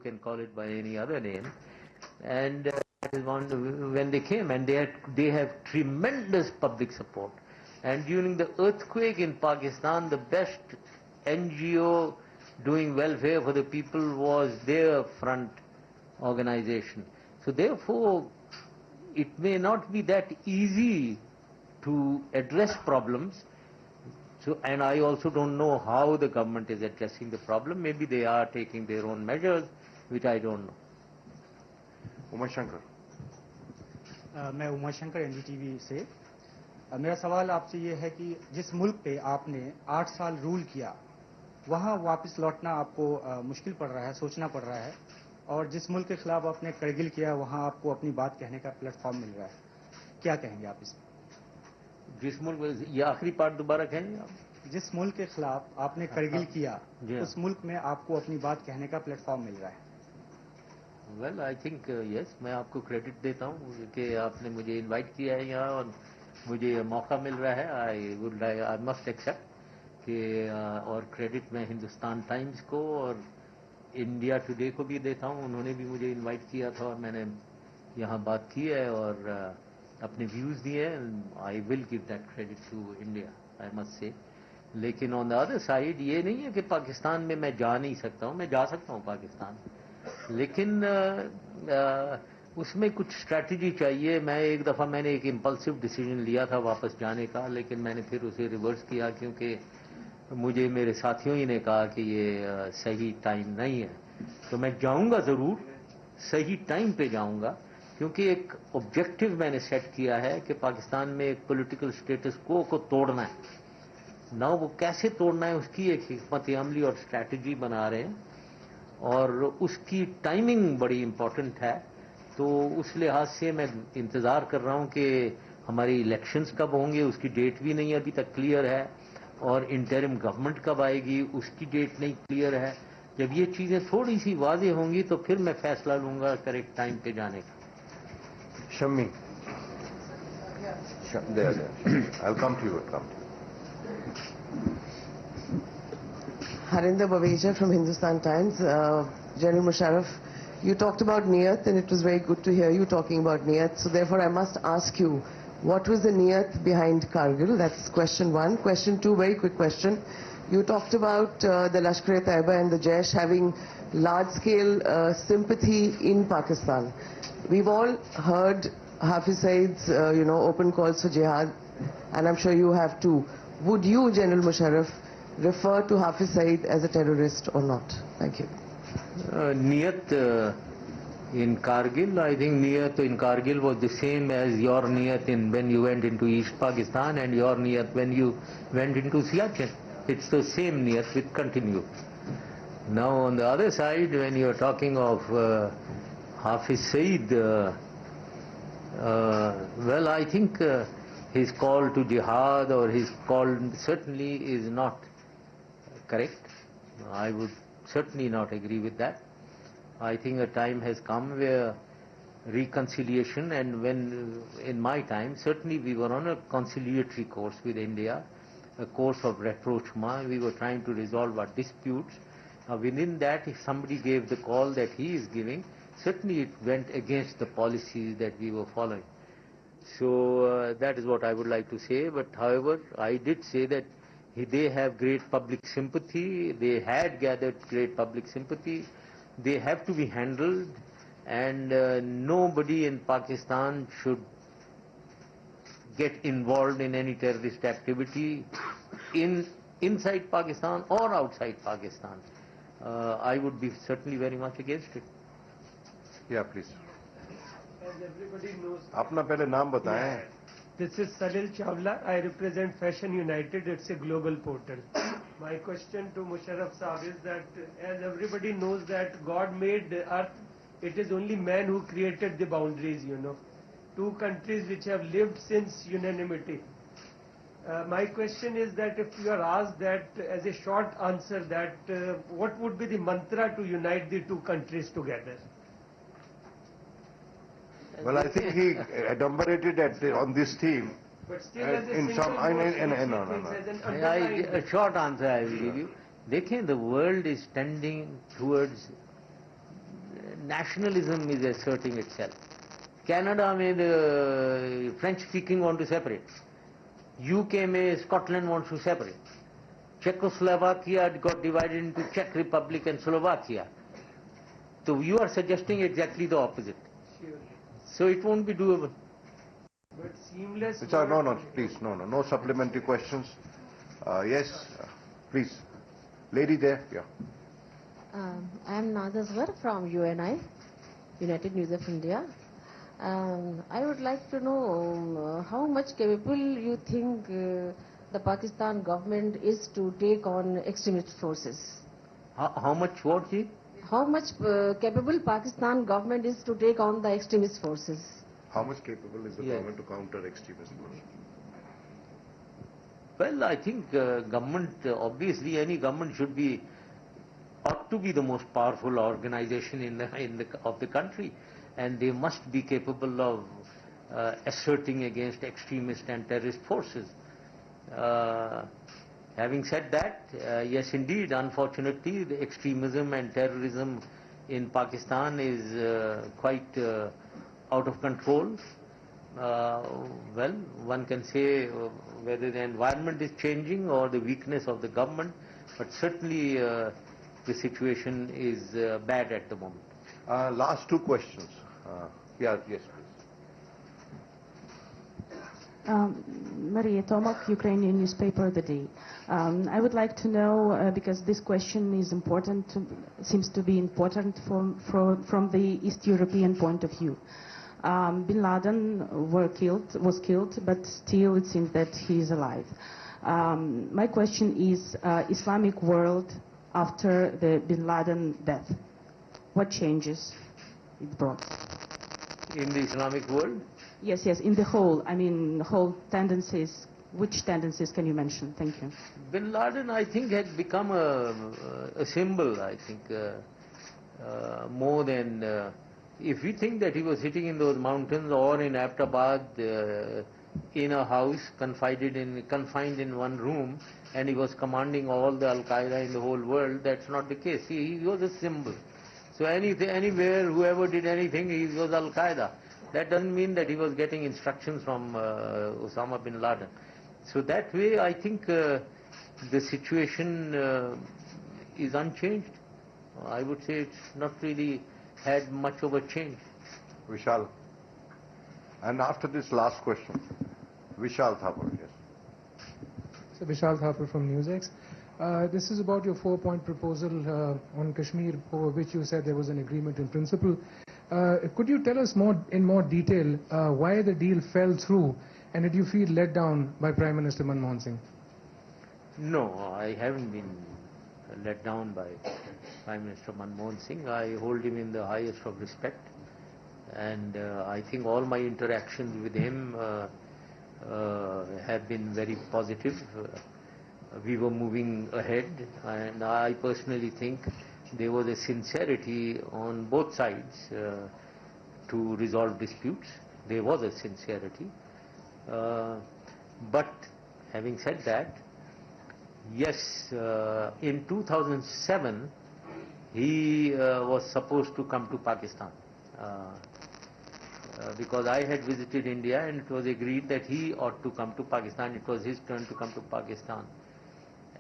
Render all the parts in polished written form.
can call it by any other name. And that is when they came, and they have tremendous public support. And during the earthquake in Pakistan, the best NGO doing welfare for the people was their front organization. So therefore, it may not be that easy to address problems. So, and I also don't know how the government is addressing the problem. Maybe they are taking their own measures, which I don't know. Umashankar, मैं Umashankar NDTV से। मेरा सवाल आपसे ये है कि जिस मुल्क पे आपने 8 साल रूल किया, वहाँ वापस लौटना आपको मुश्किल पड़ रहा है, सोचना पड़ रहा है, और जिस मुल्क के खिलाफ आपने करगिल किया, वहाँ आपको अपनी बात कहने का प्लेटफॉर्म मिल रहा है, क्या कहेंगे आप इसमें? जिस मुल्क, ये आखिरी पार्ट दोबारा कहेंगे आप? जिस मुल्क के खिलाफ आपने करगिल किया, उस मुल्क में आपको अपनी बात कहने का प्लेटफॉर्म मिल रहा है। वेल, आई थिंक यस, मैं आपको क्रेडिट देता हूँ कि आपने मुझे इनवाइट किया है यहाँ और मुझे मौका मिल रहा है। आई मस्ट एक्सेप्ट कि और क्रेडिट मैं हिंदुस्तान टाइम्स को और इंडिया टुडे को भी देता हूँ। उन्होंने भी मुझे इनवाइट किया था और मैंने यहाँ बात की है और अपने व्यूज़ दिए हैं। I will give that credit to India, I must say. लेकिन ऑन द अदर साइड ये नहीं है कि पाकिस्तान में मैं जा नहीं सकता हूँ, मैं जा सकता हूँ पाकिस्तान, लेकिन उसमें कुछ स्ट्रैटेजी चाहिए। मैं एक दफ़ा मैंने एक इम्पल्सिव डिसीजन लिया था वापस जाने का, लेकिन मैंने फिर उसे रिवर्स किया क्योंकि मुझे मेरे साथियों ही ने कहा कि ये सही टाइम नहीं है। तो मैं जाऊंगा ज़रूर, सही टाइम पे जाऊंगा, क्योंकि एक ऑब्जेक्टिव मैंने सेट किया है कि पाकिस्तान में एक पॉलिटिकल स्टेटस को तोड़ना है ना। वो कैसे तोड़ना है उसकी एक हिकमत अमली और स्ट्रैटेजी बना रहे हैं और उसकी टाइमिंग बड़ी इम्पोर्टेंट है। तो उस लिहाज से मैं इंतज़ार कर रहा हूँ कि हमारी इलेक्शंस कब होंगे, उसकी डेट भी नहीं अभी तक क्लियर है, और इंटरिम गवर्नमेंट कब आएगी उसकी डेट नहीं क्लियर है। जब ये चीज़ें थोड़ी सी वाज़े होंगी तो फिर मैं फैसला लूँगा करेक्ट टाइम पे जाने का। Shammi, I'll come to you. Harinder Baveja from Hindustan Times. General Musharraf, you talked about niyat, and it was very good to hear you talking about niyat. So therefore I must ask you, what was the niyat behind Kargil? That's question one. Question two, very quick question. You talked about the Lashkar-e-Taiba and the Jaish having large-scale sympathy in Pakistan. We've all heard Hafiz Saeed's, open calls for jihad, and I'm sure you have too. Would you, General Musharraf, refer to Hafiz Saeed as a terrorist or not? Thank you. Niyat in Kargil, I think Niyat in Kargil was the same as your Niyat when you went into East Pakistan and your Niyat when you went into Siachen. It's the same Niyat with continue. Now on the other side, when you're talking of Hafiz Saeed, well, I think his call to jihad or his call certainly is not correct. I would certainly not agree with that. I think a time has come where reconciliation, and when in my time certainly we were on a conciliatory course with India, a course of rapprochement. We were trying to resolve our disputes. Within that, if somebody gave the call that he is giving, certainly it went against the policies that we were following. So that is what I would like to say. But however, I did say that they have great public sympathy. They had gathered great public sympathy. They have to be handled, and nobody in Pakistan should get involved in any terrorist activity inside Pakistan or outside Pakistan. I would be certainly very much against it. Yeah, please. As everybody knows, अपना पहले नाम बताएं. This is Salil Chawla. I represent Fashion United. It's a global portal. My question to Musharraf Saab is that, as everybody knows that God made the earth, it is only man who created the boundaries, Two countries which have lived since unanimity. My question is that if you are asked that as a short answer, that what would be the mantra to unite the two countries together? Well, I think he adumbrated on this theme. But still as a in single some, A short answer I will give you. Dekhiye, the world is tending towards nationalism is asserting itself. Canada में the French speaking want to separate. UK में Scotland wants to separate. Czechoslovakia got divided into Czech Republic and Slovakia. So you are suggesting exactly the opposite. Sure. So it won't be doable. But seamless. No, please, no supplementary questions. Yes, please. Lady there, yeah. I am Nadaswar from UNI, United News of India. I would like to know how much capable you think the Pakistan government is to take on extremist forces. How much what he? How much capable Pakistan government is to take on the extremist forces? How much capable is the Yes. government to counter extremism? Well, I think government, obviously any government ought to be the most powerful organization of the country, and they must be capable of asserting against extremist and terrorist forces. Having said that, yes indeed, unfortunately the extremism and terrorism in Pakistan is quite out of control. Well, one can say whether the environment is changing or the weakness of the government, but certainly the situation is bad at the moment. Last two questions. Yes, please. Maria Tomak, Ukrainian newspaper The Day. I would like to know, because this question is important, seems to be important from the East European point of view. Bin Laden was killed, but still it seems that he is alive. My question is, Islamic world after the Bin Laden death, what changes it brought? In the Islamic world? Yes, in the whole, I mean, whole tendencies. Which tendencies can you mention? Thank you. Bin Laden, I think, had become a symbol, I think, more than... if we think that he was sitting in those mountains or in Abbottabad in a house confined in one room, and he was commanding all the Al-Qaeda in the whole world, that's not the case. He was a symbol. So anywhere, whoever did anything, he was Al-Qaeda. That doesn't mean that he was getting instructions from Osama bin Laden. So that way, I think the situation is unchanged. I would say it's not really had much of a change. Vishal. And after this last question, Vishal Thapar, yes. So Vishal Thapar from NewsX. This is about your 4-point proposal on Kashmir, over which you said there was an agreement in principle. Could you tell us in more detail why the deal fell through, and did you feel let down by Prime Minister Manmohan Singh? No, I haven't been let down by Prime Minister Manmohan Singh. I hold him in the highest of respect, and I think all my interactions with him have been very positive. We were moving ahead, and I personally think there was a sincerity on both sides to resolve disputes. There was a sincerity. But having said that, yes, in 2007, he was supposed to come to Pakistan because I had visited India, and it was agreed that he ought to come to Pakistan. It was his turn to come to Pakistan.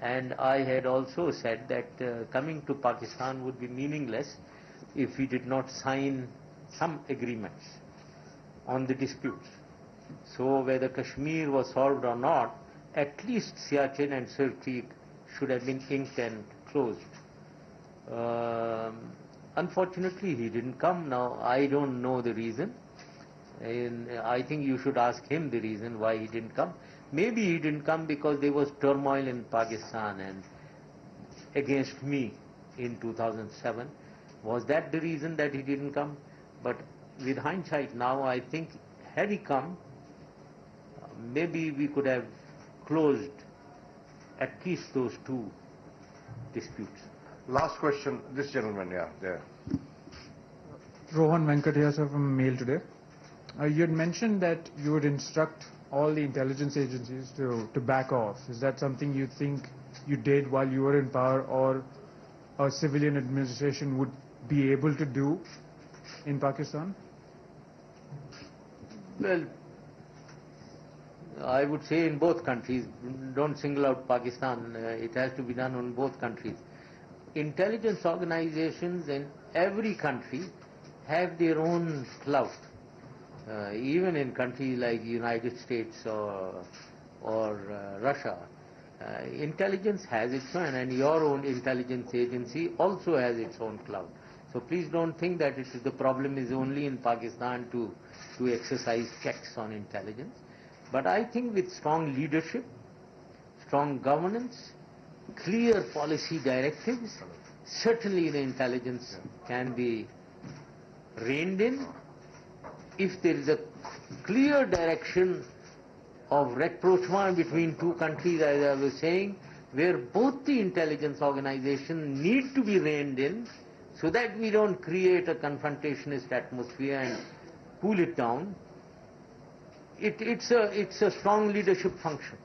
And I had also said that coming to Pakistan would be meaningless if we did not sign some agreements on the disputes. So whether Kashmir was solved or not, at least Siachen and Sir Creek should have been inked and closed. Unfortunately, he didn't come. Now, I don't know the reason. And I think you should ask him the reason why he didn't come. Maybe he didn't come because there was turmoil in Pakistan and against me in 2007. Was that the reason that he didn't come? But with hindsight now, I think had he come, maybe we could have closed at least those two disputes. Last question, this gentleman, yeah, there. Rohan Venkateswar from Mail Today. You had mentioned that you would instruct all the intelligence agencies to back off. Is that something you think you did while you were in power, or a civilian administration would be able to do in Pakistan? Well, I would say in both countries. Don't single out Pakistan. It has to be done on both countries. Intelligence organizations in every country have their own clout. Even in countries like the United States or Russia, intelligence has its own, and your own intelligence agency also has its own clout. So please don't think that the problem is only in Pakistan to exercise checks on intelligence. But I think with strong leadership, strong governance, clear policy directives, certainly the intelligence can be reined in. If there is a clear direction of rapprochement between two countries, as I was saying, where both the intelligence organizations need to be reined in, so that we don't create a confrontationist atmosphere and cool it down, it's a strong leadership function.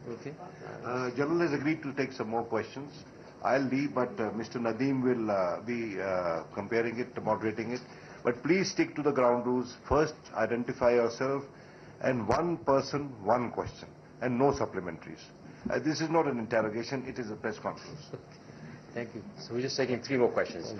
Okay. General has agreed to take some more questions. I'll leave, but Mr. Nadeem will be comparing it, moderating it. But please stick to the ground rules. First, identify yourself, and one person, one question, and no supplementaries. This is not an interrogation, it is a press conference. Thank you. So we're just taking 3 more questions.